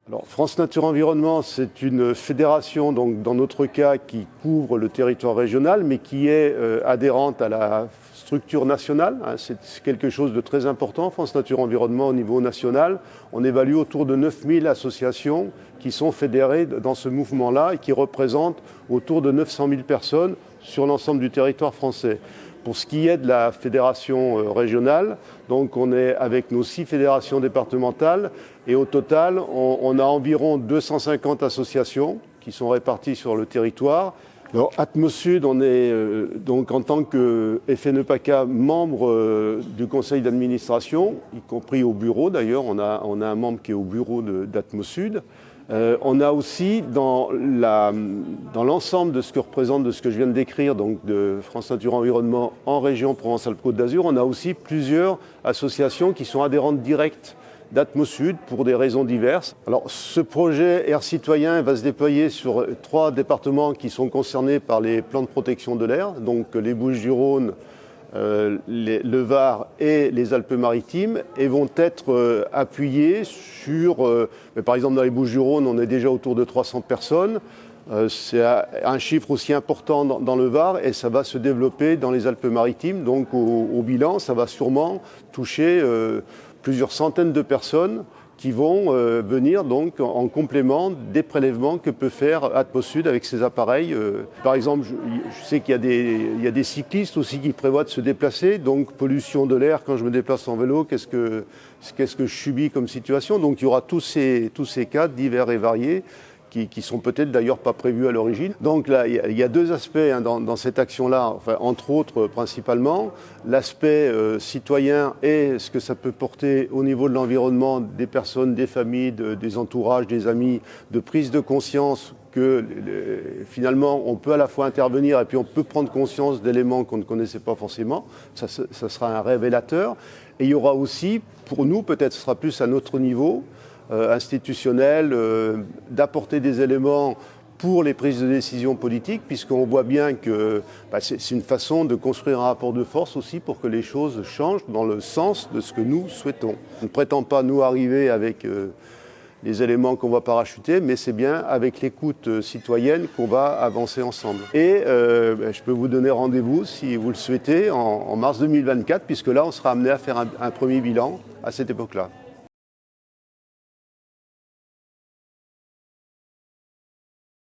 Alors, France Nature Environnement, c'est une fédération, donc, dans notre cas, qui couvre le territoire régional, mais qui est adhérente à la structure nationale. C'est quelque chose de très important, France Nature Environnement au niveau national. On évalue autour de 9000 associations qui sont fédérées dans ce mouvement-là et qui représentent autour de 900 000 personnes sur l'ensemble du territoire français. Pour ce qui est de la fédération régionale, donc on est avec nos 6 fédérations départementales et au total, on a environ 250 associations qui sont réparties sur le territoire. Alors, Atmosud, on est donc en tant que FNEPACA membre du conseil d'administration, y compris au bureau d'ailleurs, on a un membre qui est au bureau d'Atmosud. On a aussi dans l'ensemble de ce que représente, de ce que je viens de décrire, donc de France Nature Environnement en région Provence-Alpes-Côte d'Azur, on a aussi plusieurs associations qui sont adhérentes directes d'Atmosud pour des raisons diverses. Alors ce projet Air Citoyen va se déployer sur 3 départements qui sont concernés par les plans de protection de l'air, donc les Bouches-du-Rhône, le Var et les Alpes-Maritimes, et vont être appuyés sur, par exemple dans les Bouches-du-Rhône, on est déjà autour de 300 personnes. C'est un chiffre aussi important dans le Var et ça va se développer dans les Alpes-Maritimes. Donc au bilan, ça va sûrement toucher plusieurs centaines de personnes qui vont venir donc en complément des prélèvements que peut faire Atmosud avec ses appareils. Par exemple, je sais qu'il y a des cyclistes aussi qui prévoient de se déplacer, donc pollution de l'air quand je me déplace en vélo, qu'est-ce que je subis comme situation? Donc il y aura tous ces cas divers et variés qui sont peut-être d'ailleurs pas prévus à l'origine. Donc là, il y a 2 aspects dans cette action-là, enfin, entre autres principalement, l'aspect citoyen et ce que ça peut porter au niveau de l'environnement, des personnes, des familles, des entourages, des amis, de prise de conscience que finalement on peut à la fois intervenir et puis on peut prendre conscience d'éléments qu'on ne connaissait pas forcément. Ça sera un révélateur. Et il y aura aussi, pour nous, peut-être ce sera plus à notre niveau, institutionnel, d'apporter des éléments pour les prises de décision politiques, puisqu'on voit bien que c'est une façon de construire un rapport de force aussi pour que les choses changent dans le sens de ce que nous souhaitons. On ne prétend pas nous arriver avec les éléments qu'on va parachuter, mais c'est bien avec l'écoute citoyenne qu'on va avancer ensemble. Et je peux vous donner rendez-vous, si vous le souhaitez, en mars 2024, puisque là, on sera amené à faire un premier bilan à cette époque-là.